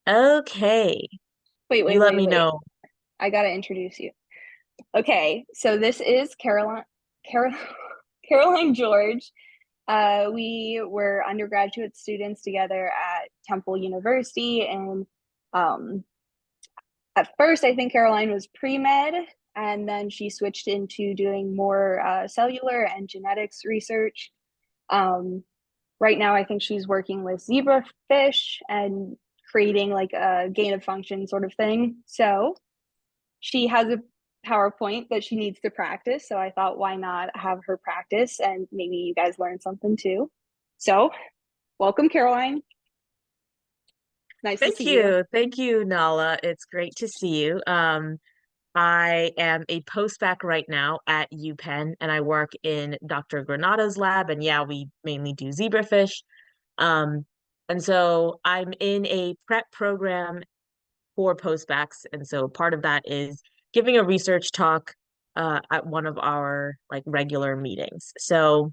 Okay, Wait, you wait, let wait, me wait. know. I gotta introduce you. Okay, so this is Carol, Caroline George. We were undergraduate students together at Temple University, and um, at first, I think Caroline was pre-med, and then she switched into doing more cellular and genetics research. Um, right now, I think she's working with zebrafish and creating like a gain of function sort of thing. So she has a PowerPoint that she needs to practice. So I thought, why not have her practice and maybe you guys learn something too. So, welcome, Caroline. Nice to Thank see you. you. Thank you, Nala. It's great to see you. I am a post-bac right now at UPenn, and I work in Dr. Granato's lab. And yeah, we mainly do zebrafish. Um, and so I'm in a prep program for post-bacs, and so part of that is giving a research talk at one of our like regular meetings. So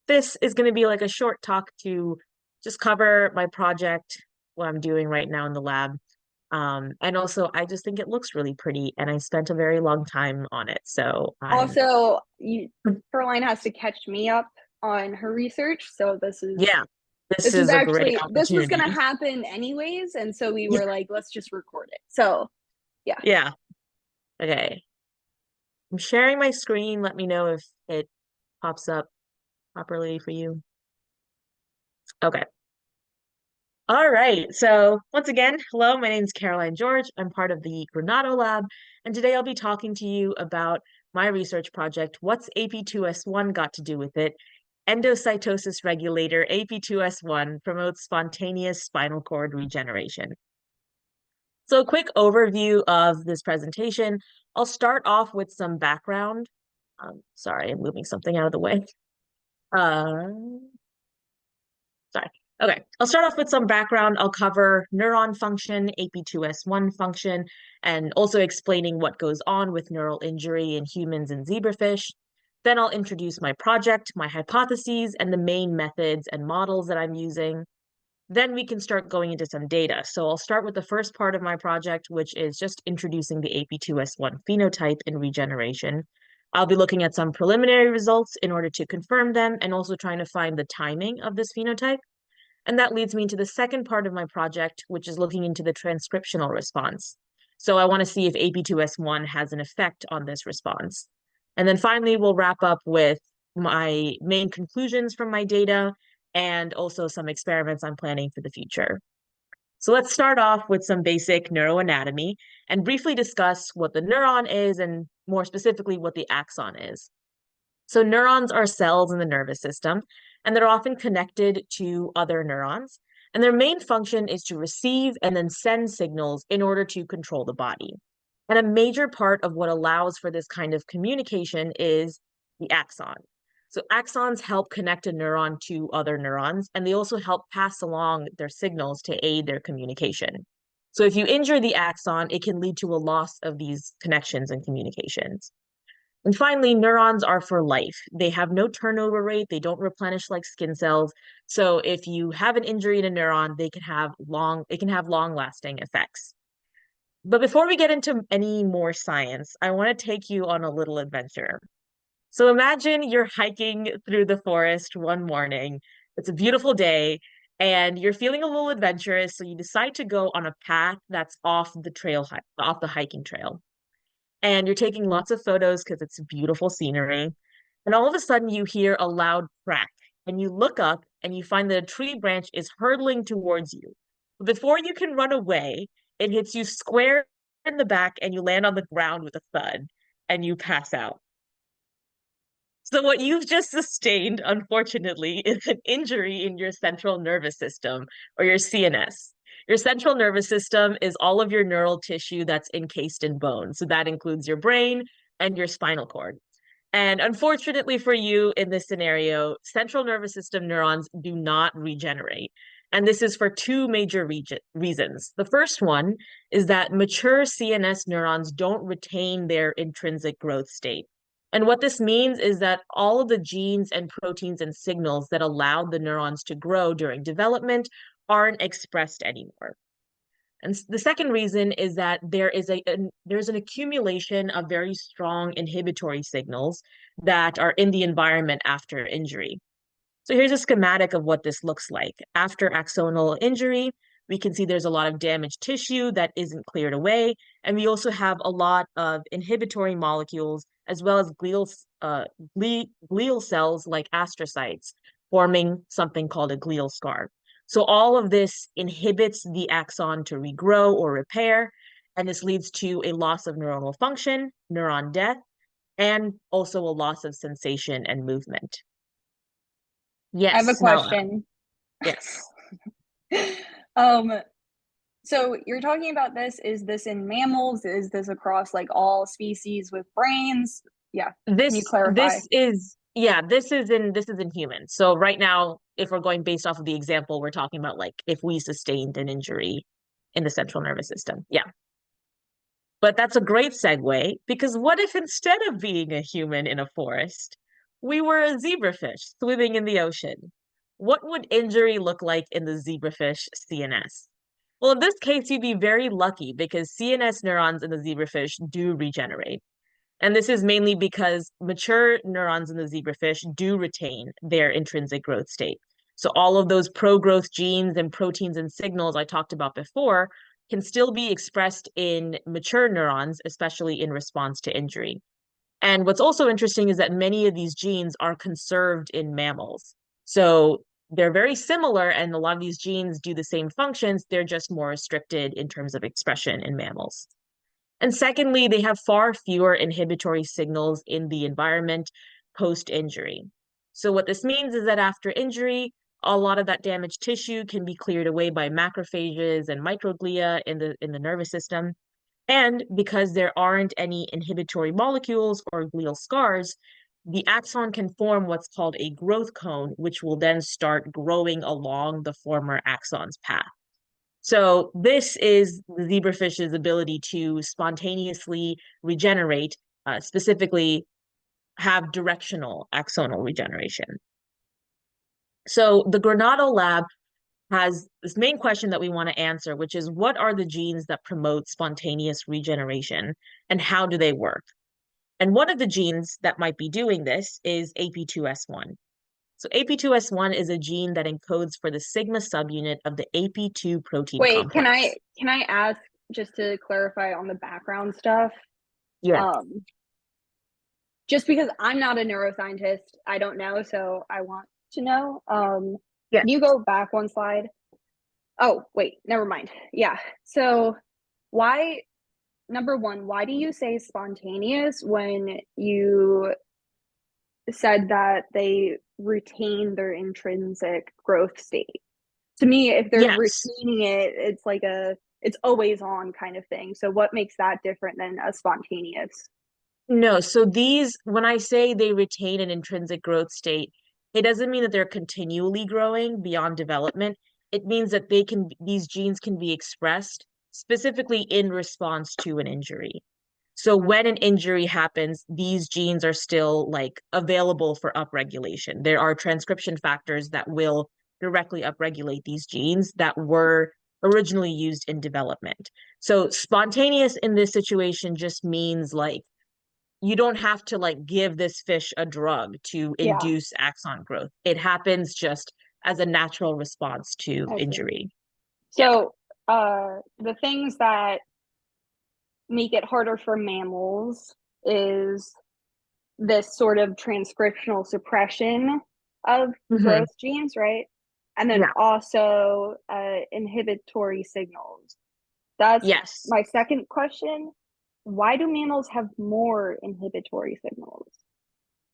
this is going to be like a short talk to just cover my project, what I'm doing right now in the lab. And also, I just think it looks really pretty, and I spent a very long time on it. So I'm, Also, Caroline has to catch me up on her research. So yeah, this this was is a great actually this was gonna opportunity. happen anyways, and so we Yeah, were like, let's just record it. So yeah. yeah. Okay. I'm sharing my screen. Let me know if it pops up properly for you. Okay. All right. So once again, hello, my name is Caroline George. I'm part of the Granato lab, and today I'll be talking to you about my research project, What's ap2s1 Got to Do with It? Endocytosis regulator ap2s1 promotes spontaneous spinal cord regeneration. So a quick overview of this presentation. I'll start off with some background. Sorry, I'm moving something out of the way. Uh, Sorry. Okay, I'll start off with some background. I'll cover neuron function, ap2s1 function, and also explaining what goes on with neural injury in humans and zebrafish. Then I'll introduce my project, my hypotheses, and the main methods and models that I'm using. Then we can start going into some data. So I'll start with the first part of my project, which is just introducing the ap2s1 phenotype in regeneration. I'll be looking at some preliminary results in order to confirm them and also trying to find the timing of this phenotype. And that leads me into the second part of my project, which is looking into the transcriptional response. So I want to see if ap2s1 has an effect on this response. And then finally, we'll wrap up with my main conclusions from my data and also some experiments I'm planning for the future. So let's start off with some basic neuroanatomy and briefly discuss what the neuron is and more specifically what the axon is. So neurons are cells in the nervous system, and they're often connected to other neurons. And their main function is to receive and then send signals in order to control the body. And a major part of what allows for this kind of communication is the axon. So axons help connect a neuron to other neurons, and they also help pass along their signals to aid their communication. So if you injure the axon, it can lead to a loss of these connections and communications. And finally, neurons are for life. They have no turnover rate, they don't replenish like skin cells. So if you have an injury in a neuron, it can have long-lasting effects. But before we get into any more science, I want to take you on a little adventure. So imagine you're hiking through the forest one morning. It's a beautiful day, and you're feeling a little adventurous, so you decide to go on a path that's off the hiking trail, and you're taking lots of photos because it's beautiful scenery. And all of a sudden, you hear a loud crack, and you look up and you find that a tree branch is hurtling towards you. Before you can run away, it hits you square in the back, and you land on the ground with a thud, and you pass out. So, what you've just sustained, unfortunately, is an injury in your central nervous system or your CNS. Your central nervous system is all of your neural tissue that's encased in bone. So, that includes your brain and your spinal cord. And unfortunately for you in this scenario, central nervous system neurons do not regenerate. And this is for two major reasons. The first one is that mature CNS neurons don't retain their intrinsic growth state. And what this means is that all of the genes and proteins and signals that allowed the neurons to grow during development aren't expressed anymore. And the second reason is that there's an accumulation of very strong inhibitory signals that are in the environment after injury. So here's a schematic of what this looks like. After axonal injury, we can see there's a lot of damaged tissue that isn't cleared away. And we also have a lot of inhibitory molecules, as well as glial cells like astrocytes, forming something called a glial scar. So all of this inhibits the axon to regrow or repair, and this leads to a loss of neuronal function, neuron death, and also a loss of sensation and movement. I have a Yes, now, question. yes. Um, so you're talking about this, is this in mammals? Is this across like all species with brains? Yeah. Can you clarify? This is in humans. So right now, if we're going based off of the example, we're talking about like if we sustained an injury in the central nervous system. Yeah. But that's a great segue because what if instead of being a human in a forest, we were a zebrafish swimming in the ocean? What would injury look like in the zebrafish CNS? Well, in this case, you'd be very lucky because CNS neurons in the zebrafish do regenerate. And this is mainly because mature neurons in the zebrafish do retain their intrinsic growth state. So all of those pro-growth genes and proteins and signals I talked about before can still be expressed in mature neurons, especially in response to injury. And what's also interesting is that many of these genes are conserved in mammals. So they're very similar, and a lot of these genes do the same functions. They're just more restricted in terms of expression in mammals. And secondly, they have far fewer inhibitory signals in the environment post-injury. So what this means is that after injury, a lot of that damaged tissue can be cleared away by macrophages and microglia in the nervous system. And because there aren't any inhibitory molecules or glial scars, the axon can form what's called a growth cone, which will then start growing along the former axon's path. So this is the zebrafish's ability to spontaneously regenerate, specifically have directional axonal regeneration. So the Granato lab has this main question that we want to answer, which is what are the genes that promote spontaneous regeneration and how do they work? And one of the genes that might be doing this is ap2s1. So ap2s1 is a gene that encodes for the sigma subunit of the ap2 protein Wait, complex. can I ask just to clarify on the background stuff? Yeah. Um, just because I'm not a neuroscientist, I don't know, so I want to know. Yeah. Can you go back one slide? Oh, wait, never mind. Yeah. So why, number one, why do you say spontaneous when you said that they retain their intrinsic growth state? To me, if they're Yes. retaining it, it's like it's always on kind of thing. So what makes that different than a spontaneous? No, so these, when I say they retain an intrinsic growth state, it doesn't mean that they're continually growing beyond development. It means that these genes can be expressed specifically in response to an injury. So when an injury happens, these genes are still like available for upregulation. There are transcription factors that will directly upregulate these genes that were originally used in development. So spontaneous in this situation just means like you don't have to like give this fish a drug to Yeah, induce axon growth. It happens just as a natural response to I see. injury. Yeah. So the things that make it harder for mammals is this sort of transcriptional suppression of Hmm. growth genes, right? And then Yeah. also inhibitory signals. That's Yes. my second question. Why do mammals have more inhibitory signals?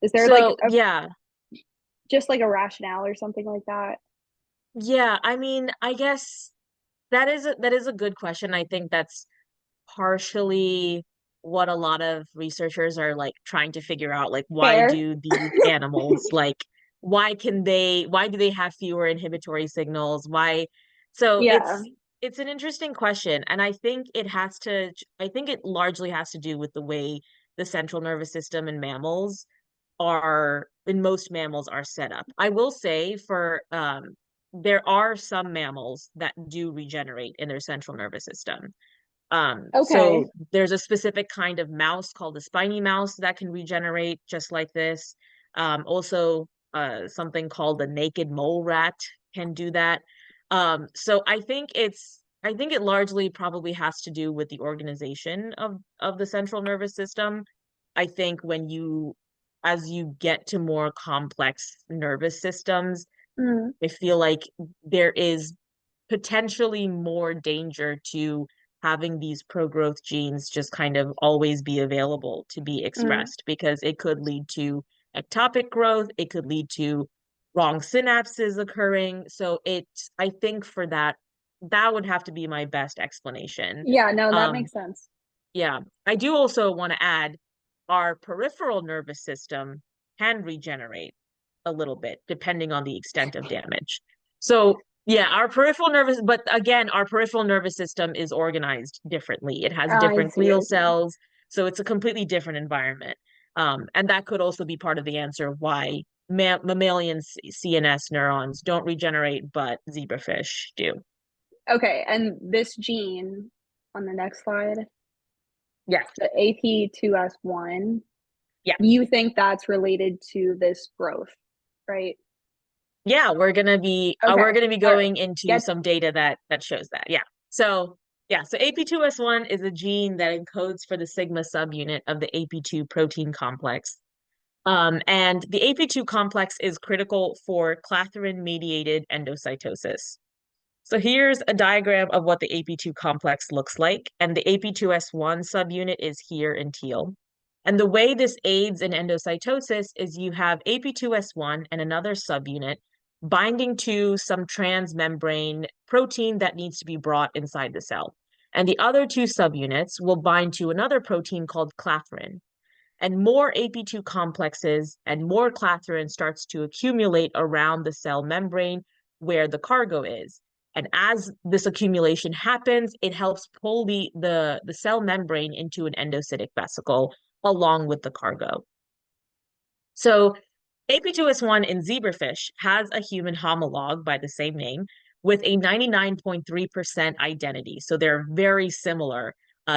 Is there like So yeah. just like a rationale or something like that? Yeah. I mean, I guess that is a good question. I think that's partially what a lot of researchers are like trying to figure out, like why Fair. do these animals like why do they have fewer inhibitory signals? Why? So Yeah. it's an interesting question, and I think it largely has to do with the way the central nervous system in most mammals are set up. I will say for there are some mammals that do regenerate in their central nervous system. Okay. So there's a specific kind of mouse called the spiny mouse that can regenerate just like this. Also, something called the naked mole rat can do that. So I think it largely probably has to do with the organization of the central nervous system. I think as you get to more complex nervous systems, Mm, I feel like there is potentially more danger to having these pro-growth genes just kind of always be available to be mm. expressed because it could lead to ectopic growth, it could lead to wrong synapses occurring. So I think for that, that would have to be my best explanation. Yeah, no, that Um, makes sense. yeah, I do also want to add our peripheral nervous system can regenerate a little bit depending on the extent of damage. So, yeah, but again, our peripheral nervous system is organized differently. It has I different see, glial I see. cells, so it's a completely different environment. And that could also be part of the answer why mammalian CNS neurons don't regenerate, but zebrafish do. Okay, and this gene on the next slide, Yeah, the ap2s1, yeah. you think that's related to this growth, right? Yeah, we're Okay. gonna be All right. going into Get some data that shows that. Yeah. So ap2s1 is a gene that encodes for the sigma subunit of the ap2 protein complex. And the ap2 complex is critical for clathrin-mediated endocytosis. So here's a diagram of what the ap2 complex looks like, and the ap2s1 subunit is here in teal. And the way this aids in endocytosis is you have ap2s1 and another subunit binding to some transmembrane protein that needs to be brought inside the cell. And the other two subunits will bind to another protein called clathrin. And more ap2 complexes and more clathrin starts to accumulate around the cell membrane where the cargo is. And as this accumulation happens, it helps pull the cell membrane into an endocytic vesicle along with the cargo. So ap2s1 in zebrafish has a human homolog by the same name with a 99.3% identity. So they're very similar,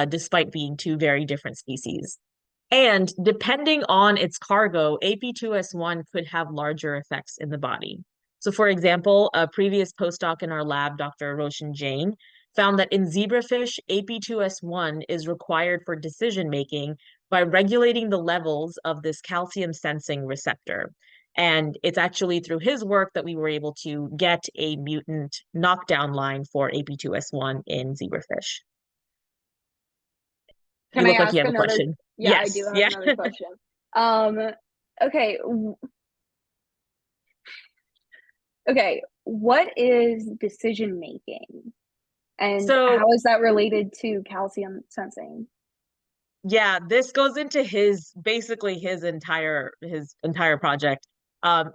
despite being two very different species. And depending on its cargo, ap2s1 could have larger effects in the body. So, for example, a previous postdoc in our lab, Dr. Roshan Jain, found that in zebrafish, ap2s1 is required for decision making by regulating the levels of this calcium sensing receptor. And it's actually through his work that we were able to get a mutant knockdown line for ap2s1 in zebrafish. Can You I look like you ask have a another? question. Yeah, I do Yes. have Yeah. another question. Um, okay. Okay, what is decision making and So how is that related to calcium sensing? yeah, this goes into his entire project.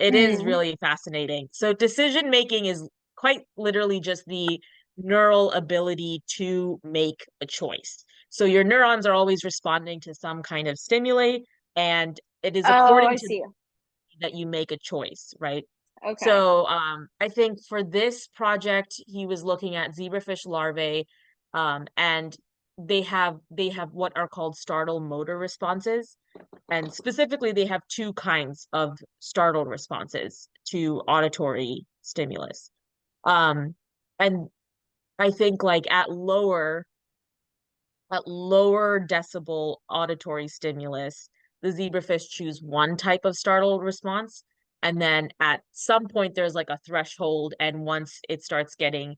It is Mm. really fascinating. So decision making is quite literally just the neural ability to make a choice. So your neurons are always responding to some kind of stimuli, and it is Oh, according I to see. that you make a choice, right? Okay. So I think for this project, he was looking at zebrafish larvae, and they have what are called startle motor responses, and specifically they have two kinds of startled responses to auditory stimulus. Um, and I think like at lower decibel auditory stimulus, the zebrafish choose one type of startle response. And then at some point, there's like a threshold. And once it starts getting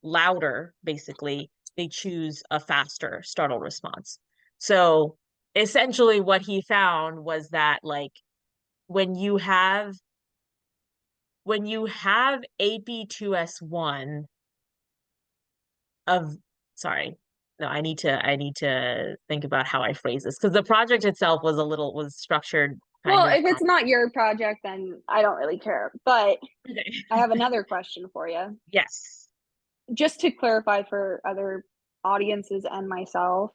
louder, basically, they choose a faster startle response. So essentially, what he found was that, like, when you have ap2s1 of sorry no I need to think about how I phrase this because the project itself was structured kind Well, of if it's not your project, then I don't really care. But okay. I have another question for you. Yes. Just to clarify for other audiences and myself,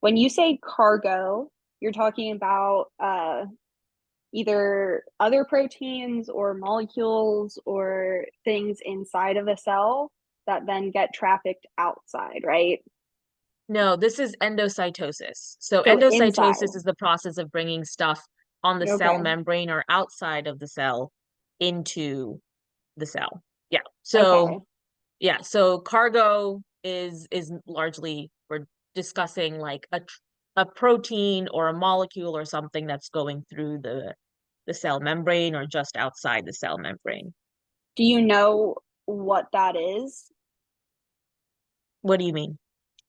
when you say cargo, you're talking about either other proteins or molecules or things inside of a cell that then get trafficked outside, right? No, this is endocytosis. So So inside. endocytosis is the process of bringing stuff on the cell Okay. membrane or outside of the cell into the cell. Yeah. Okay. So cargo is largely, we're discussing like a protein or a molecule or something that's going through the cell membrane or just outside the cell membrane. Do you know what that is? What do you mean?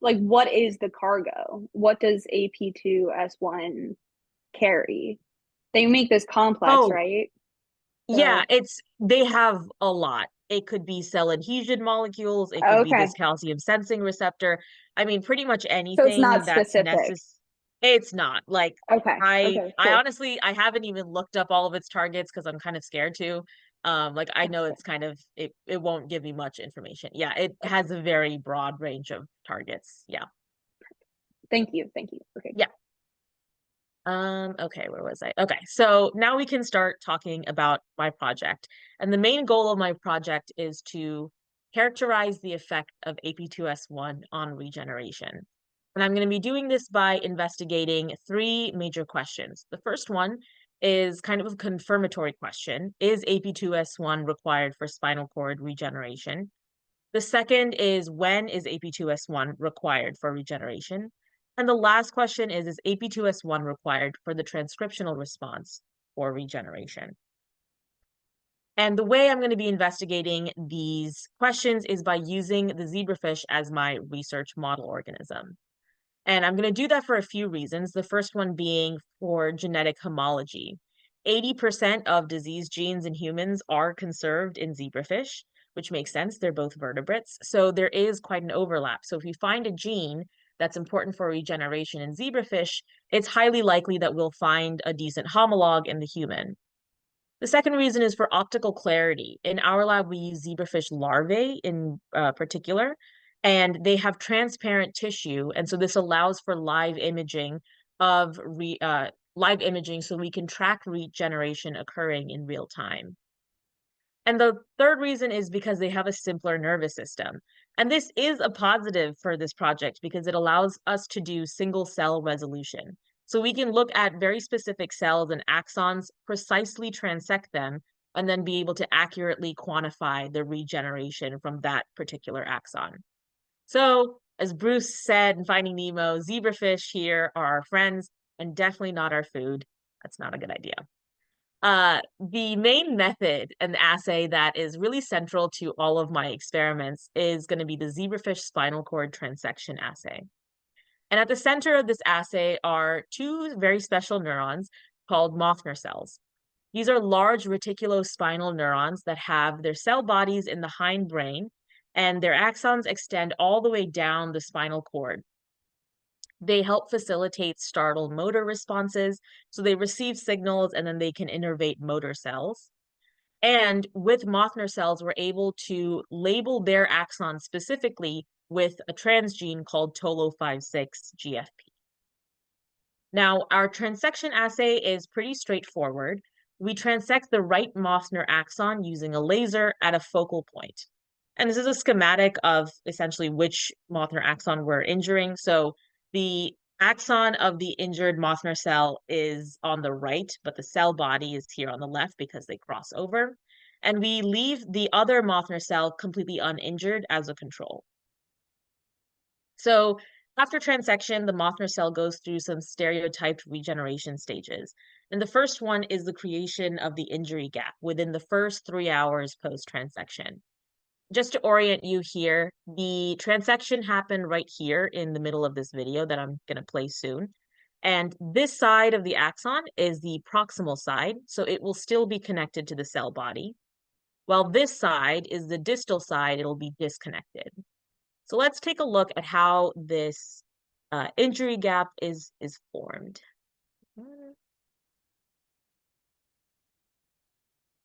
Like, what is the cargo? What does ap2s1 carry? They make this complex, Oh, right? yeah, So, they have a lot. It could be cell adhesion molecules, it could be okay. this calcium sensing receptor. I mean, pretty much So it's anything not that's specific. necessary. It's not like Okay. Okay. I Cool. honestly I haven't even looked up all of its targets because I'm kind of scared to. Like I know Okay. it's kind of it won't give me much information. Yeah, it has a very broad range of targets. Yeah. Thank you. Thank you. Okay. Yeah. Okay, where was I? Okay, so now we can start talking about my project. And the main goal of my project is to characterize the effect of ap2s1 on regeneration. And I'm going to be doing this by investigating three major questions. The first one is kind of a confirmatory question. Is ap2s1 required for spinal cord regeneration? The second is when is ap2s1 required for regeneration? And the last question is ap2s1 required for the transcriptional response for regeneration? And the way I'm going to be investigating these questions is by using the zebrafish as my research model organism. And I'm going to do that for a few reasons. The first one being for genetic homology. 80% of disease genes in humans are conserved in zebrafish, which makes sense. They're both vertebrates. So there is quite an overlap. So if we find a gene that's important for regeneration in zebrafish, it's highly likely that we'll find a decent homologue in the human. The second reason is for optical clarity. In our lab, we use zebrafish larvae in particular, and they have transparent tissue. And so this allows for live imaging live imaging so we can track regeneration occurring in real time. And the third reason is because they have a simpler nervous system. And this is a positive for this project because it allows us to do single cell resolution. So we can look at very specific cells and axons, precisely transect them, and then be able to accurately quantify the regeneration from that particular axon. So, as Bruce said in Finding Nemo, zebrafish here are our friends and definitely not our food. That's not a good idea. The main method and assay that is really central to all of my experiments is going to be the zebrafish spinal cord transection assay. And at the center of this assay are two very special neurons called Mothner cells. These are large reticulospinal neurons that have their cell bodies in the hindbrain, and their axons extend all the way down the spinal cord. They help facilitate startle motor responses. So they receive signals and then they can innervate motor cells. And with Mothner cells, we're able to label their axons specifically with a transgene called TOLO56 GFP. Now, our transection assay is pretty straightforward. We transect the right Mothner axon using a laser at a focal point. And this is a schematic of essentially which Mothner axon we're injuring. So the axon of the injured Mothner cell is on the right, but the cell body is here on the left because they cross over. And we leave the other Mothner cell completely uninjured as a control. So after transection, the Mothner cell goes through some stereotyped regeneration stages. And the first one is the creation of the injury gap within the first 3 hours post-transection. Just to orient you here, the transection happened right here in the middle of this video that I'm going to play soon. And this side of the axon is the proximal side, so it will still be connected to the cell body. While this side is the distal side, it'll be disconnected. So let's take a look at how this injury gap is formed.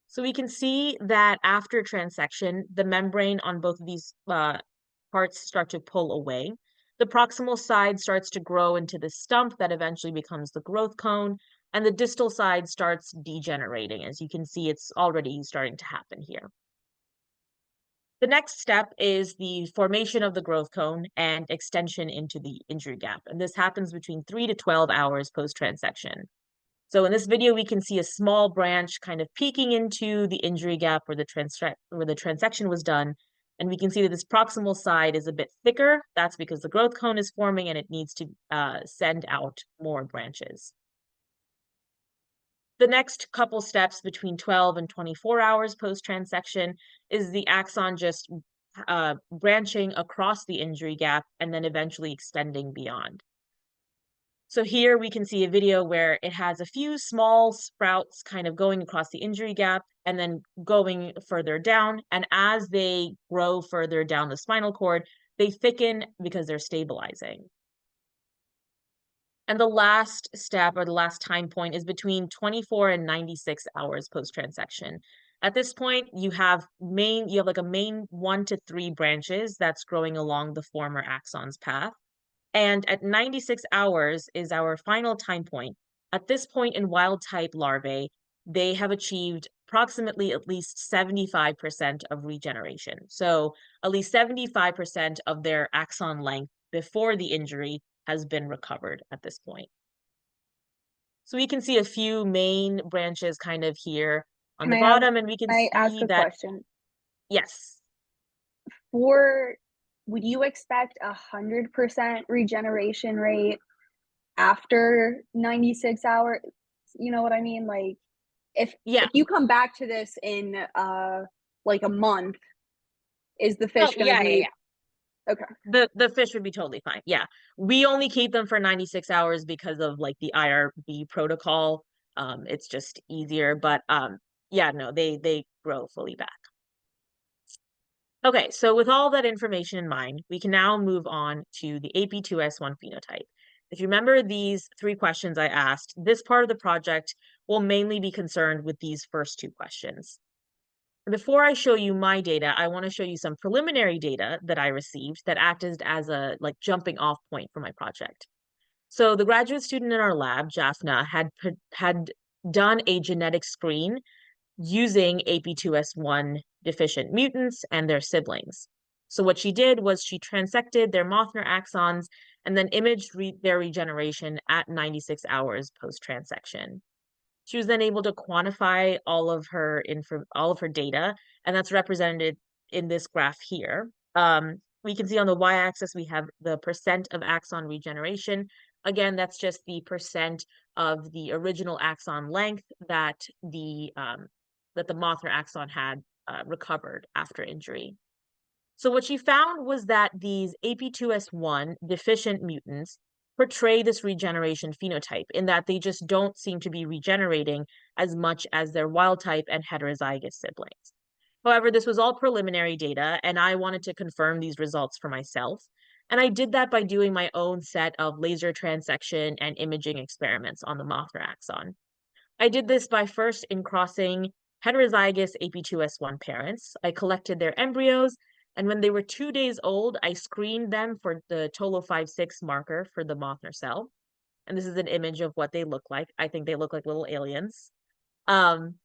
So we can see that after transection, the membrane on both of these parts start to pull away. The proximal side starts to grow into the stump that eventually becomes the growth cone, and the distal side starts degenerating. As you can see, it's already starting to happen here. The next step is the formation of the growth cone and extension into the injury gap. And this happens between 3 to 12 hours post-transection. So in this video, we can see a small branch kind of peeking into the injury gap where the transection was done. And we can see that this proximal side is a bit thicker. That's because the growth cone is forming and it needs to send out more branches. The next couple steps between 12 and 24 hours post-transection is the axon just branching across the injury gap and then eventually extending beyond. So here we can see a video where it has a few small sprouts kind of going across the injury gap and then going further down. And as they grow further down the spinal cord, they thicken because they're stabilizing. And the last step or the last time point is between 24 and 96 hours post-transection. At this point, you have like a main 1 to 3 branches that's growing along the former axon's path. And at 96 hours is our final time point. At this point in wild type larvae, they have achieved approximately at least 75% of regeneration. So at least 75% of their axon length before the injury has been recovered at this point. So we can see a few main branches kind of here on the bottom, and we can I ask see a that, question? yes. Would you expect 100% regeneration rate after 96 hours? You know what I mean? Like, if Yeah. you come back to this in like a month, is the Oh, fish gonna yeah, yeah, be yeah. okay? The fish would be totally fine. Yeah. We only keep them for 96 hours because of like the IRB protocol. It's just easier, but yeah, no, they grow fully back. Okay, so with all that information in mind, we can now move on to the ap2s1 phenotype. If you remember these 3 questions I asked, this part of the project will mainly be concerned with these first 2 questions. Before I show you my data, I want to show you some preliminary data that I received that acted as a like jumping off point for my project. So the graduate student in our lab, Jaffna, had done a genetic screen using ap2s1 deficient mutants and their siblings. So what she did was she transected their Mothner axons and then imaged their regeneration at 96 hours post-transection. She was then able to quantify all of her data, and that's represented in this graph here. We can see on the y-axis we have the percent of axon regeneration. Again, that's just the percent of the original axon length that the Mothner axon had recovered after injury. So what she found was that these ap2s1 deficient mutants portray this regeneration phenotype in that they just don't seem to be regenerating as much as their wild type and heterozygous siblings. However, this was all preliminary data, and I wanted to confirm these results for myself. And I did that by doing my own set of laser transection and imaging experiments on the Mothner axon. I did this by first in crossing heterozygous ap2s1 parents. I collected their embryos, and when they were 2 days old, I screened them for the TOLO56 marker for the Mothner cell. And this is an image of what they look like. I think they look like little aliens. Then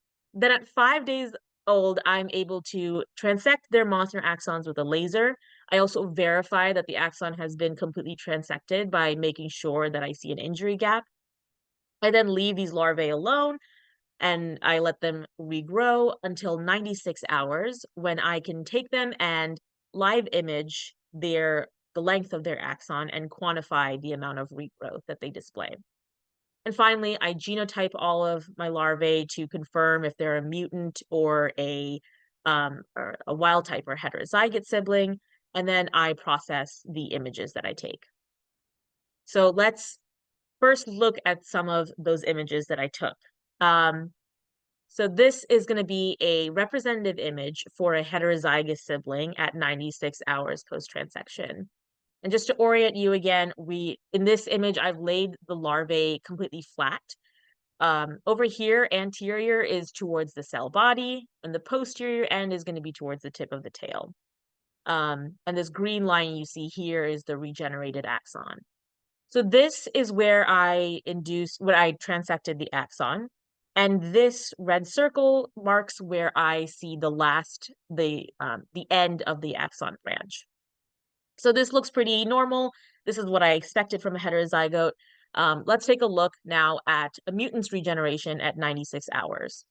at 5 days old, I'm able to transect their Mothner axons with a laser. I also verify that the axon has been completely transected by making sure that I see an injury gap. I then leave these larvae alone and I let them regrow until 96 hours when I can take them and live image the length of their axon and quantify the amount of regrowth that they display. And finally, I genotype all of my larvae to confirm if they're a mutant or a wild type or heterozygous sibling, and then I process the images that I take. So let's first look at some of those images that I took. So this is going to be a representative image for a heterozygous sibling at 96 hours post-transection. And just to orient you again, in this image, I've laid the larvae completely flat. Over here, anterior is towards the cell body, and the posterior end is going to be towards the tip of the tail. And this green line you see here is the regenerated axon. So this is where I transected the axon. And this red circle marks where I see the end of the axon branch. So this looks pretty normal. This is what I expected from a heterozygote. Let's take a look now at a mutant's regeneration at 96 hours.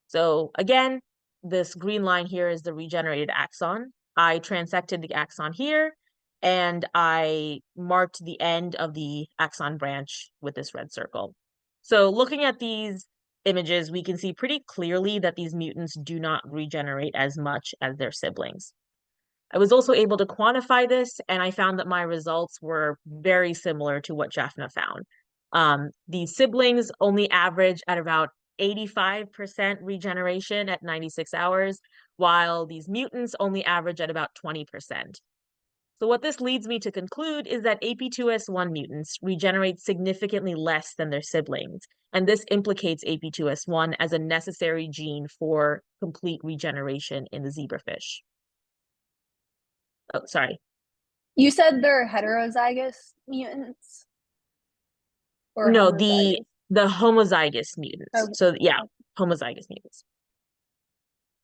So again, this green line here is the regenerated axon. I transected the axon here, and I marked the end of the axon branch with this red circle. So looking at these images, we can see pretty clearly that these mutants do not regenerate as much as their siblings. I was also able to quantify this, and I found that my results were very similar to what Jaffna found. These siblings only average at about 85% regeneration at 96 hours, while these mutants only average at about 20%. So what this leads me to conclude is that ap2s1 mutants regenerate significantly less than their siblings, and this implicates ap2s1 as a necessary gene for complete regeneration in the zebrafish. Oh, sorry. You said they're heterozygous mutants or No, the homozygous? the homozygous mutants. Okay. So yeah, homozygous mutants.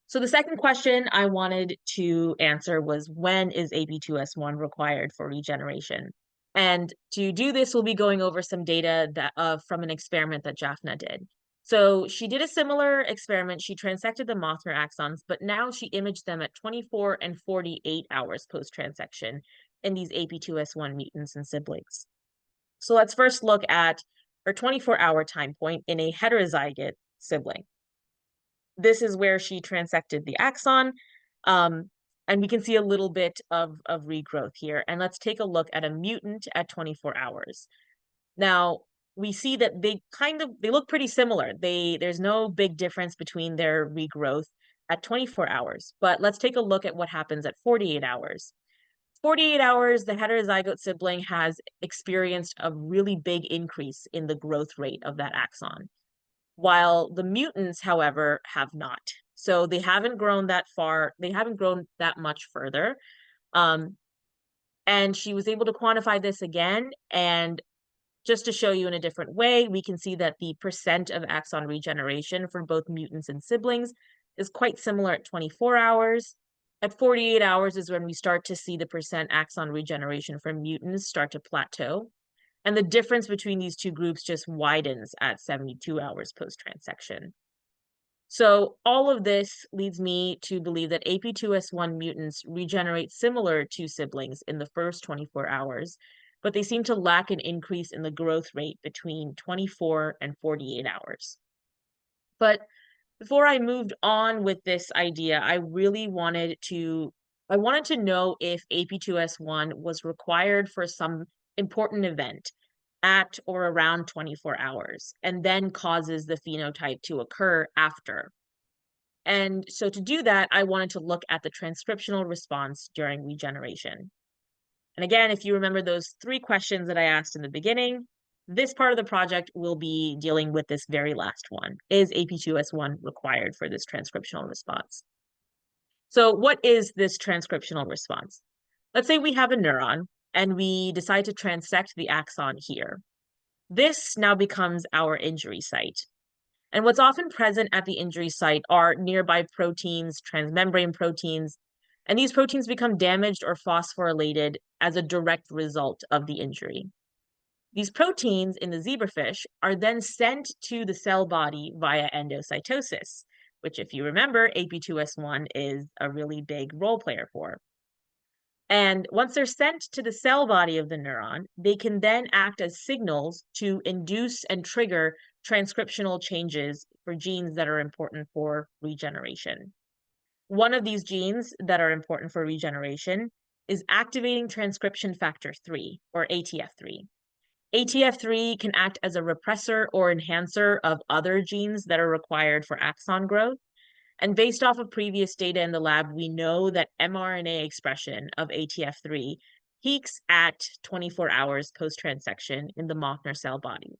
So the second question I wanted to answer was, when is ap2s1 required for regeneration? And to do this, we'll be going over some data that from an experiment that Jaffna did. So she did a similar experiment. She transected the Mothmer axons, but now she imaged them at 24 and 48 hours post-transection in these ap2s1 mutants and siblings. So let's first look at her 24-hour time point in a heterozygote sibling. This is where she transected the axon, and we can see a little bit of regrowth here. And let's take a look at a mutant at 24 hours. Now, we see that they look pretty similar. There's no big difference between their regrowth at 24 hours. But let's take a look at what happens at 48 hours. 48 hours, the heterozygote sibling has experienced a really big increase in the growth rate of that axon, while the mutants, however, have not. So they haven't grown that far, they haven't grown that much further. And she was able to quantify this again. And just to show you in a different way, we can see that the percent of axon regeneration for both mutants and siblings is quite similar at 24 hours. At 48 hours is when we start to see the percent axon regeneration for mutants start to plateau. And the difference between these two groups just widens at 72 hours post-transection. So all of this leads me to believe that ap2s1 mutants regenerate similar to siblings in the first 24 hours, but they seem to lack an increase in the growth rate between 24 and 48 hours. But before I moved on with this idea, I wanted to know if ap2s1 was required for some important event at or around 24 hours, and then causes the phenotype to occur after. And so to do that, I wanted to look at the transcriptional response during regeneration. And again, if you remember those 3 questions that I asked in the beginning, this part of the project will be dealing with this very last one. Is ap2s1 required for this transcriptional response? So what is this transcriptional response? Let's say we have a neuron and we decide to transect the axon here. This now becomes our injury site. And what's often present at the injury site are nearby proteins, transmembrane proteins, and these proteins become damaged or phosphorylated as a direct result of the injury. These proteins in the zebrafish are then sent to the cell body via endocytosis, which, if you remember, ap2s1 is a really big role player for. And once they're sent to the cell body of the neuron, they can then act as signals to induce and trigger transcriptional changes for genes that are important for regeneration. One of these genes that are important for regeneration is activating transcription factor 3, or ATF3. ATF3 can act as a repressor or enhancer of other genes that are required for axon growth. And based off of previous data in the lab, we know that mRNA expression of ATF3 peaks at 24 hours post-transection in the Mothner cell body.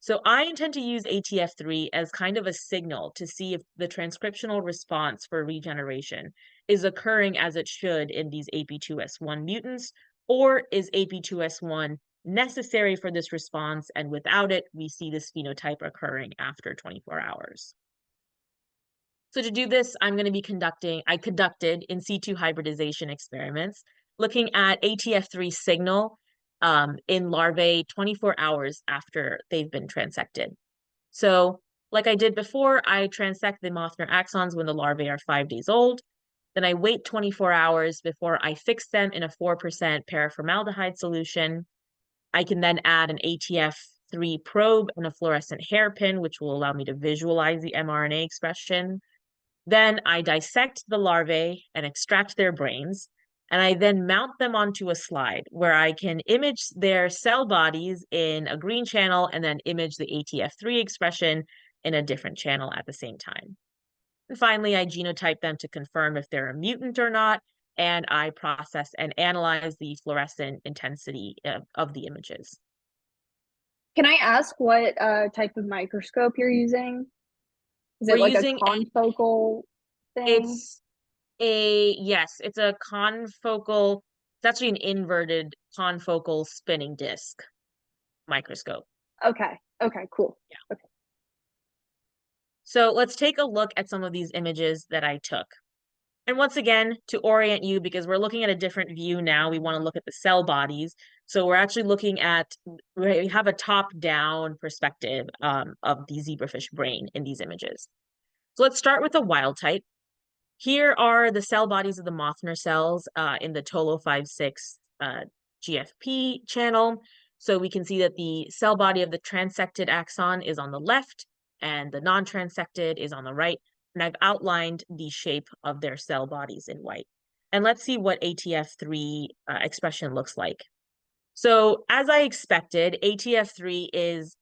So I intend to use ATF3 as kind of a signal to see if the transcriptional response for regeneration is occurring as it should in these ap2s1 mutants, or is ap2s1 necessary for this response, and without it, we see this phenotype occurring after 24 hours. So to do this, I conducted in situ hybridization experiments looking at ATF3 signal in larvae 24 hours after they've been transected. So like I did before, I transect the Mothner axons when the larvae are 5 days old. Then I wait 24 hours before I fix them in a 4% paraformaldehyde solution. I can then add an ATF3 probe and a fluorescent hairpin, which will allow me to visualize the mRNA expression. Then I dissect the larvae and extract their brains, and I then mount them onto a slide where I can image their cell bodies in a green channel and then image the ATF3 expression in a different channel at the same time. And finally, I genotype them to confirm if they're a mutant or not, and I process and analyze the fluorescent intensity of the images. Can I ask what type of microscope you're using? Is it We're like a using confocal thing? it's a confocal, it's actually an inverted confocal spinning disc microscope. Okay. Okay, cool. Yeah. Okay. So let's take a look at some of these images that I took. And once again, to orient you, because we're looking at a different view now, we want to look at the cell bodies. So we're actually looking at, we have a top-down perspective of the zebrafish brain in these images. So let's start with the wild type. Here are the cell bodies of the Mothner cells in the Tolo 5-6 GFP channel. So we can see that the cell body of the transected axon is on the left and the non-transected is on the right. And I've outlined the shape of their cell bodies in white. And let's see what ATF3 expression looks like. So as I expected, ATF3 is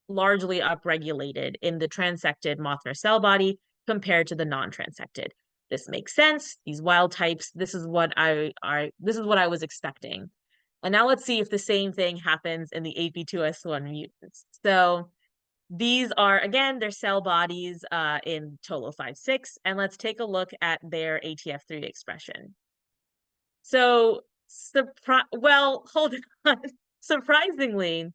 largely upregulated in the transected Mothner cell body compared to the non-transected. This makes sense. These wild types, this is what I was expecting. And now let's see if the same thing happens in the ap2s1 mutants. So these are, again, their cell bodies in Tolo 5-6, and let's take a look at their ATF3 expression. So, hold on. Surprisingly,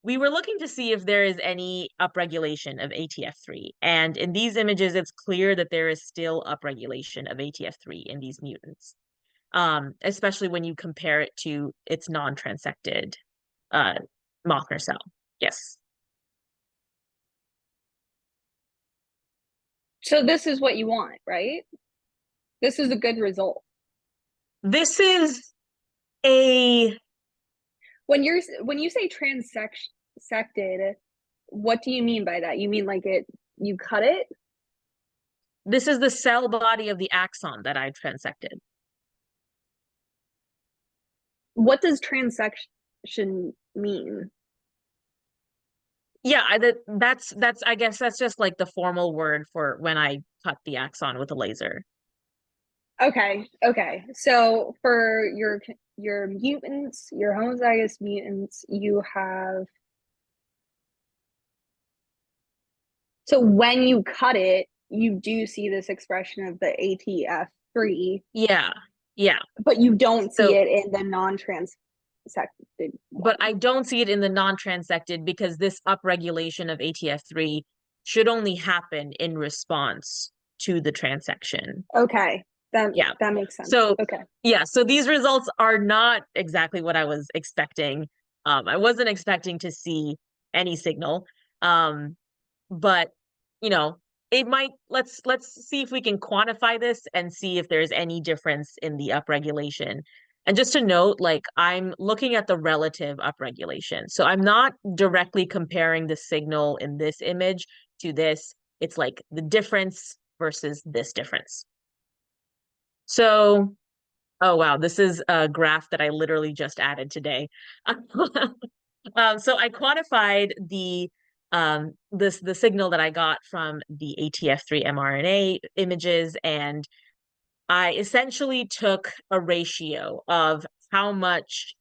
we were looking to see if there is any upregulation of ATF3. And in these images, it's clear that there is still upregulation of ATF3 in these mutants, especially when you compare it to its non-transected Mothner cell. Yes. So this is what you want, right? This is a good result. This is a When you say transected, what do you mean by that? You mean like you cut it? This is the cell body of the axon that I transected. What does transection mean? Yeah, that's I guess that's just like the formal word for when I cut the axon with a laser. Okay, okay. So for your mutants, your homozygous mutants, you have, so when you cut it, you do see this expression of the ATF3, Yeah, yeah. but you don't see So, it in the non-transected but I one. don't see it in the non-transected because this upregulation of ATF3 should only happen in response to the transection. Okay, Yeah. that makes sense. So, Okay. yeah, so these results are not exactly what I was expecting. I wasn't expecting to see any signal. But you know, it might, let's see if we can quantify this and see if there's any difference in the upregulation. And just to note, like I'm looking at the relative upregulation. So I'm not directly comparing the signal in this image to this. It's like the difference versus this difference. So, oh wow, this is a graph that I literally just added today. So I quantified the signal that I got from the ATF3 mRNA images, and I essentially took a ratio of how much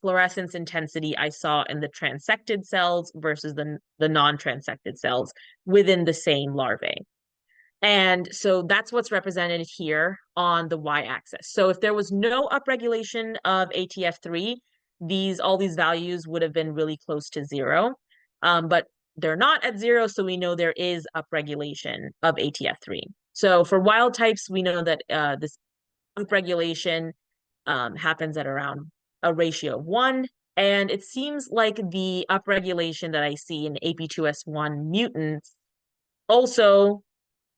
fluorescence intensity I saw in the transected cells versus the non-transected cells within the same larvae. And so that's what's represented here on the y-axis. So if there was no upregulation of ATF3, all these values would have been really close to zero. But they're not at zero, so we know there is upregulation of ATF3. So for wild types, we know that this upregulation happens at around a ratio of 1. And it seems like the upregulation that I see in ap2s1 mutants also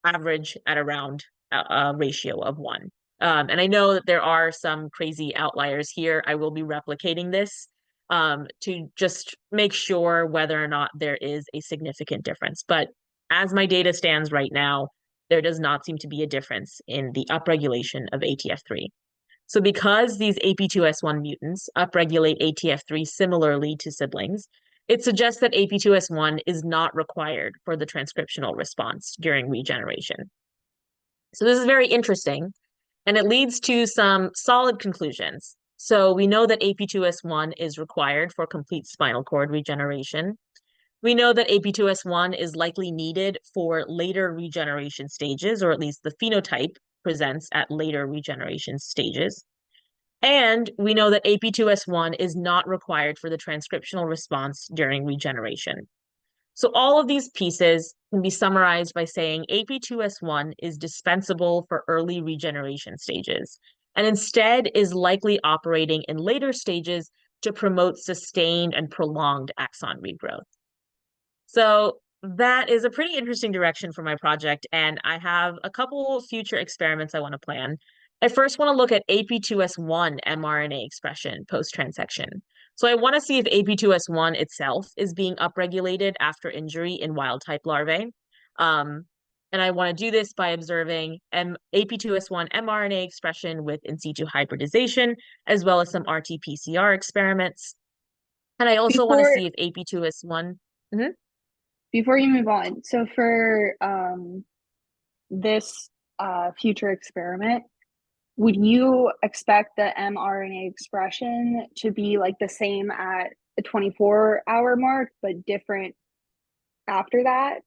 average at around a ratio of 1. And I know that there are some crazy outliers here. I will be replicating this to just make sure whether or not there is a significant difference. But as my data stands right now, there does not seem to be a difference in the upregulation of ATF3. So because these ap2s1 mutants upregulate ATF3 similarly to siblings, it suggests that ap2s1 is not required for the transcriptional response during regeneration. So this is very interesting, and it leads to some solid conclusions. So we know that ap2s1 is required for complete spinal cord regeneration. We know that ap2s1 is likely needed for later regeneration stages, or at least the phenotype presents at later regeneration stages. And we know that ap2s1 is not required for the transcriptional response during regeneration. So all of these pieces can be summarized by saying ap2s1 is dispensable for early regeneration stages, and instead is likely operating in later stages to promote sustained and prolonged axon regrowth. So that is a pretty interesting direction for my project, and I have a couple future experiments I want to plan. I first want to look at ap2s1 mRNA expression post-transection. So I want to see if ap2s1 itself is being upregulated after injury in wild-type larvae. And I want to do this by observing ap2s1 mRNA expression with in situ hybridization, as well as some RT-PCR experiments. And I also want to Before see if ap2s1... Mhm. before you move on, so for this future experiment, would you expect the mRNA expression to be like the same at the 24-hour mark, but different after that?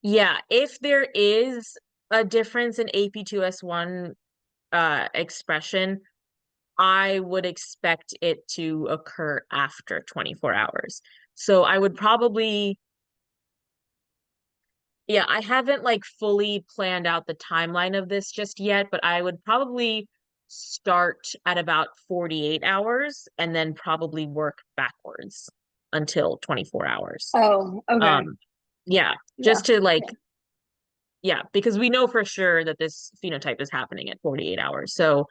Yeah, if there is a difference in ap2s1 expression, I would expect it to occur after 24 hours. So I would probably, yeah, I haven't like fully planned out the timeline of this just yet, but I would probably start at about 48 hours and then probably work backwards until 24 hours. Oh, okay. Um, yeah, Yeah. just to like, Yeah. yeah, because we know for sure that this phenotype is happening at 48 hours. So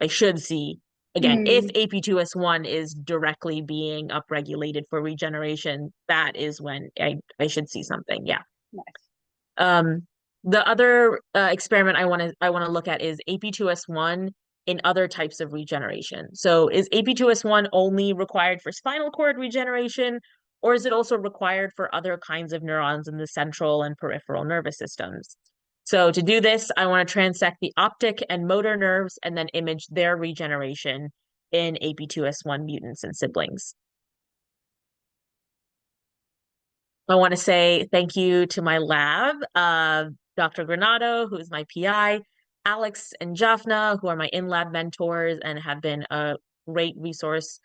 I should see, again, if Mm, ap2s1 is directly being upregulated for regeneration, that is when I should see something. Yeah. nice. Um, the other experiment I want to look at is ap2s1 in other types of regeneration. So is ap2s1 only required for spinal cord regeneration, or is it also required for other kinds of neurons in the central and peripheral nervous systems? So to do this, I want to transect the optic and motor nerves and then image their regeneration in ap2s1 mutants and siblings. I want to say thank you to my lab, Dr. Granato, who is my PI, Alex and Jaffna, who are my in-lab mentors and have been a great resource,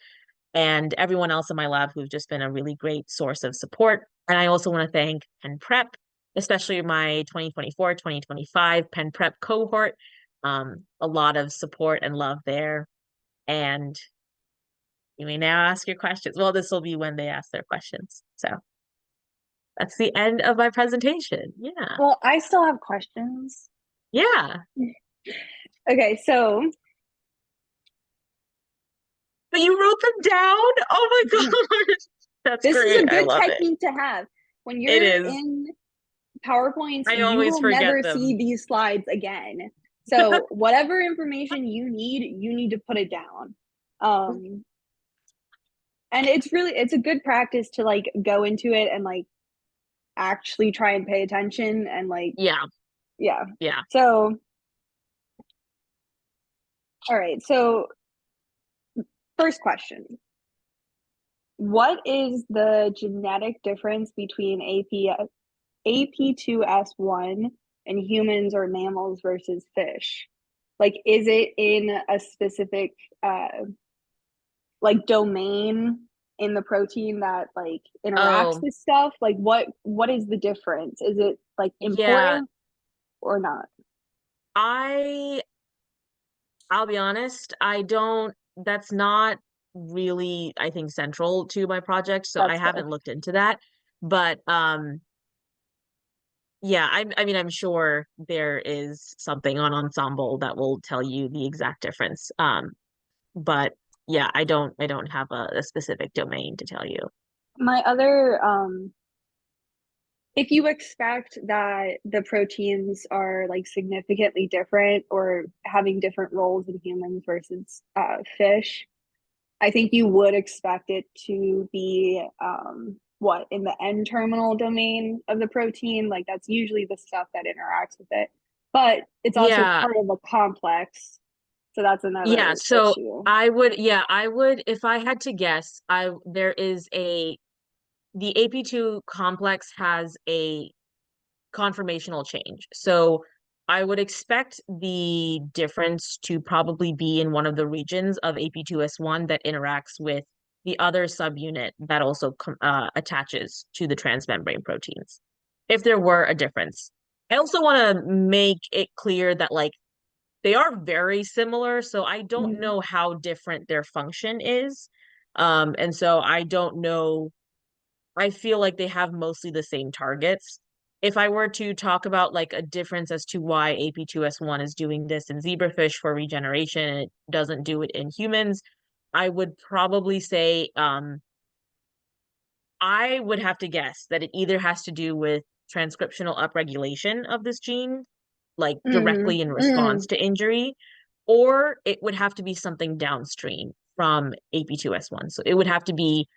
and everyone else in my lab who's just been a really great source of support. And I also want to thank Penn Prep, especially my 2024-2025 Penn Prep cohort. A lot of support and love there. And you may now ask your questions. Well, this will be when they ask their questions. So that's the end of my presentation. Yeah. Well, I still have questions. Yeah. Okay, so But you wrote them down? Oh my God. That's this is a great. I good love it. technique to have. When It you're is. in PowerPoints, I you always will forget never see them. these slides again. So whatever information you need to put it down. Um, and it's a good practice to like go into it and like actually try and pay attention and like, Yeah. yeah. Yeah. So, all right. So first question. What is the genetic difference between ap2s1 in humans or mammals versus fish? Like, is it in a specific like domain in the protein that like interacts Oh, with stuff? Like what is the difference? Is it like yeah. important or not? I I'll be honest, I don't, that's not really, I think, central to my project, so I That's fair. haven't looked into that. But yeah, I mean, I'm sure there is something on Ensemble that will tell you the exact difference. But yeah, I don't have a specific domain to tell you. My other if you expect that the proteins are like significantly different or having different roles in humans versus fish, I think you would expect it to be what in the N terminal domain of the protein. Like that's usually the stuff that interacts with it. But it's also Yeah, part of a complex. So that's yeah. another So issue. I would, if I had to guess, there is the AP2 complex has a conformational change. So I would expect the difference to probably be in one of the regions of ap2s1 that interacts with the other subunit that also attaches to the transmembrane proteins, if there were a difference. I also want to make it clear that like they are very similar, so I don't Mm. know how different their function is. And so I don't know, I feel like they have mostly the same targets. If I were to talk about like a difference as to why ap2s1 is doing this in zebrafish for regeneration and it doesn't do it in humans, I would probably say I would have to guess that it either has to do with transcriptional upregulation of this gene, like Mm. directly in Mm. response to injury, or it would have to be something downstream from ap2s1. So it would have to be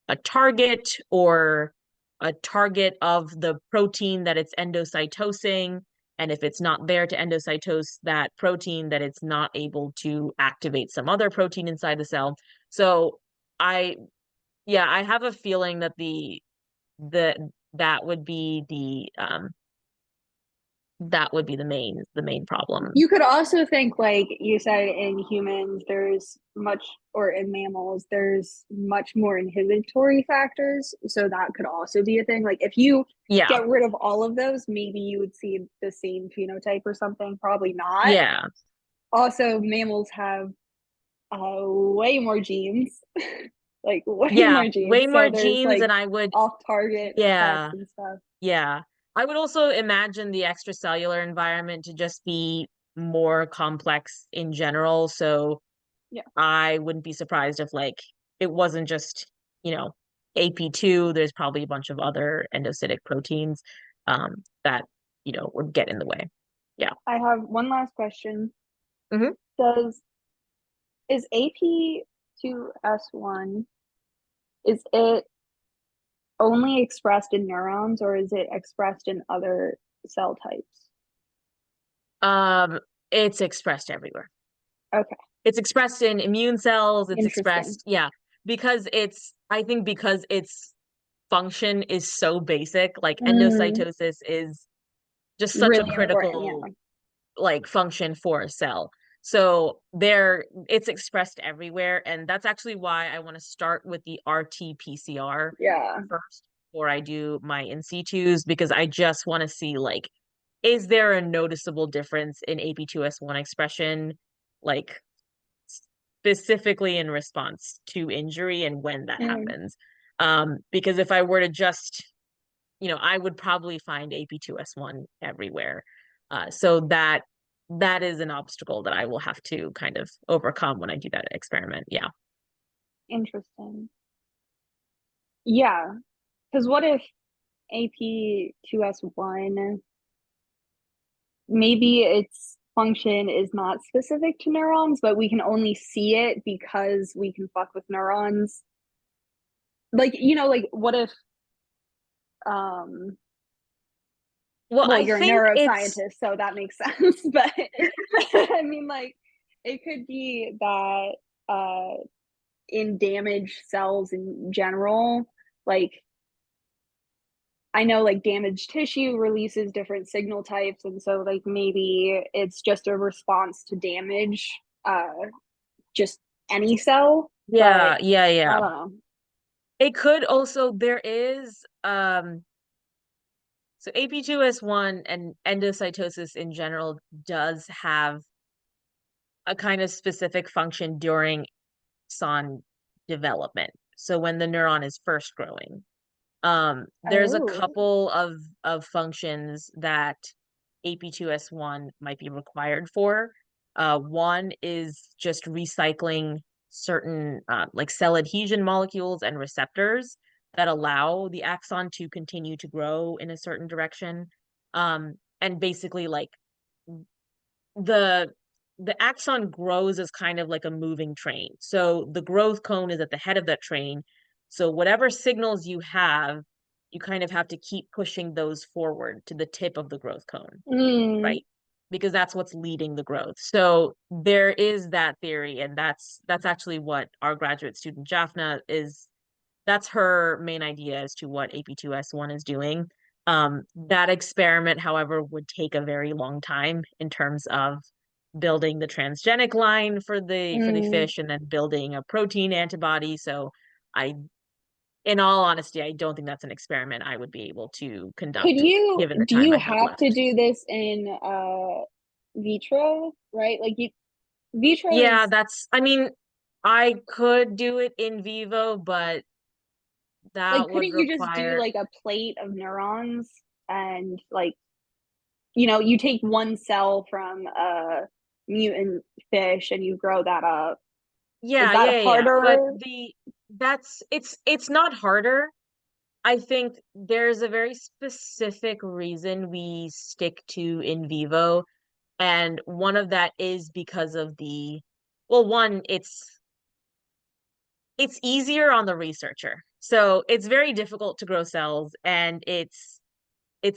a target or a target of the protein that it's endocytosing. And if it's not there to endocytose that protein, that it's not able to activate some other protein inside the cell. So I, yeah, I have a feeling that the that would be the main problem. You could also think, like you said, in humans, there's much, or in mammals, there's much more inhibitory factors. So that could also be a thing. Like if you Yeah, get rid of all of those, maybe you would see the same phenotype or something. Probably not. yeah, Also, mammals have way more genes, like way yeah, more way genes. So more there's genes, like and I would, off-target effects yeah, and stuff. yeah. I would also imagine the extracellular environment to just be more complex in general. So Yeah. I wouldn't be surprised if like it wasn't just, you know, AP2, there's probably a bunch of other endocytic proteins that, would get in the way. Yeah. I have one last question. Hmm. Does is ap2s1, is it only expressed in neurons or is it expressed in other cell types? Um, it's expressed everywhere. Okay, It's expressed in immune cells, it's interesting. expressed, yeah, I think because its function is so basic, like Mm, endocytosis is just such a really important, yeah. critical like function for a cell. So it's expressed everywhere. And that's actually why I want to start with the RT-PCR Yeah. first before I do my in situs, because I just want to see like, is there a noticeable difference in ap2s1 expression, like specifically in response to injury and when that Mm, happens? Because if I were to just, I would probably find ap2s1 everywhere. So that is an obstacle that I will have to kind of overcome when I do that experiment. Yeah. interesting. Yeah, because what if ap2s1, maybe its function is not specific to neurons, but we can only see it because we can fuck with neurons. Like, like what if um Well, well, I you're a think it's neuroscientist, so that makes sense. But I mean, like, it could be that in damaged cells in general, like, I know like damaged tissue releases different signal types. And so, like, maybe it's just a response to damage, just any cell. but Yeah, yeah, I yeah. don't know. It could also, there is so ap2s1 and endocytosis in general does have a kind of specific function during axon development. So when the neuron is first growing. There's a Oh. couple of functions that ap2s1 might be required for. One is just recycling certain like cell adhesion molecules and receptors that allow the axon to continue to grow in a certain direction. And basically like the the axon grows as kind of like a moving train. So the growth cone is at the head of that train. So whatever signals you have, you kind of have to keep pushing those forward to the tip of the growth cone, Mm, right? Because that's what's leading the growth. So there is that theory, and that's actually what our graduate student Jaffna is, that's her main idea as to what ap2s1 is doing. That experiment, however, would take a very long time in terms of building the transgenic line for the mm. fish and then building a protein antibody. So I, in all honesty, I don't think that's an experiment I would be able to conduct given the Do time you I have have to left. do this in vitro, right? Like you vitro Yeah, is that's, I mean, I could do it in vivo, but like, that would couldn't you just do require, like a plate of neurons and like, you know, you take one cell from a mutant fish and you grow that up. Is yeah, that yeah, yeah, yeah. But harder? the that's it's not harder. I think there's a very specific reason we stick to in vivo, and one of that is because of the, well, one, it's easier on the researcher. So it's very difficult to grow cells, and it's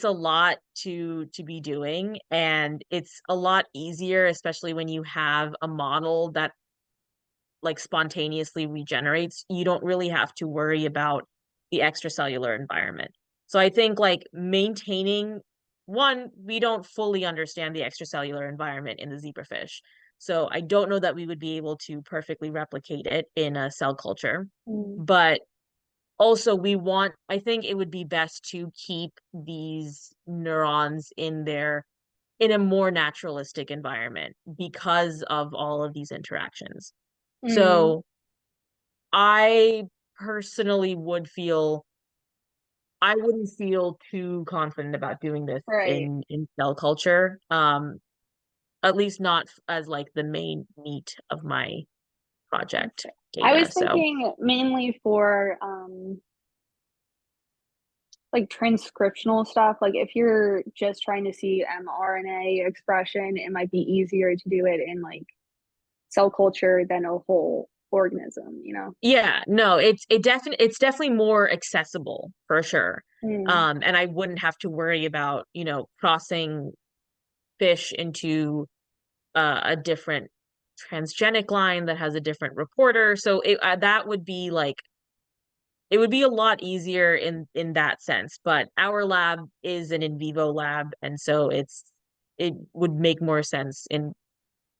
a lot to be doing, and it's a lot easier, especially when you have a model that like spontaneously regenerates. You don't really have to worry about the extracellular environment. So I think like maintaining, one, we don't fully understand the extracellular environment in the zebrafish. So I don't know that we would be able to perfectly replicate it in a cell culture. Mm, But also we want, I think it would be best to keep these neurons in a more naturalistic environment because of all of these interactions. mm, So I personally I wouldn't feel too confident about doing this right. in cell culture. At least not as like the main meat of my project I was data. So thinking mainly for like transcriptional stuff. Like if you're just trying to see mRNA expression, it might be easier to do it in like cell culture than a whole organism, you know? yeah, no, it's definitely more accessible for sure. Mm, And I wouldn't have to worry about, crossing fish into a different transgenic line that has a different reporter. So that would be like, it would be a lot easier in that sense. But our lab is an in vivo lab, and so it would make more sense in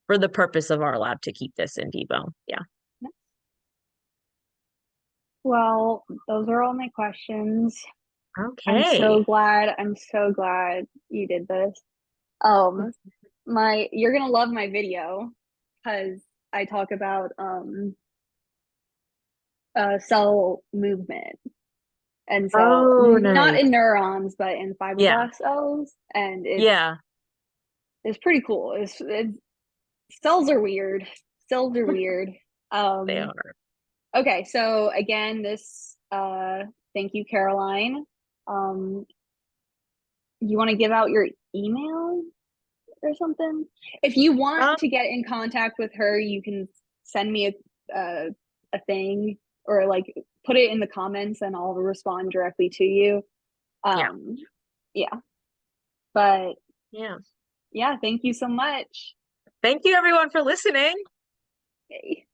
for the purpose of our lab to keep this in vivo. Yeah. well, those are all my questions. Okay. I'm so glad you did this. You're gonna love my video because I talk about cell movement. And so Oh, not nice. in neurons, but in Yeah. fibroblast cells. And Yeah, it's pretty cool. It's cells are weird. Cells are weird. they Um, are. okay, so again, this thank you, Caroline. Um, you want to give out your email or something? If you want Um, to get in contact with her, you can send me a thing or like put it in the comments and I'll respond directly to you. yeah. Um, yeah, but Yeah. yeah, thank you so much. Thank you everyone for listening. Okay.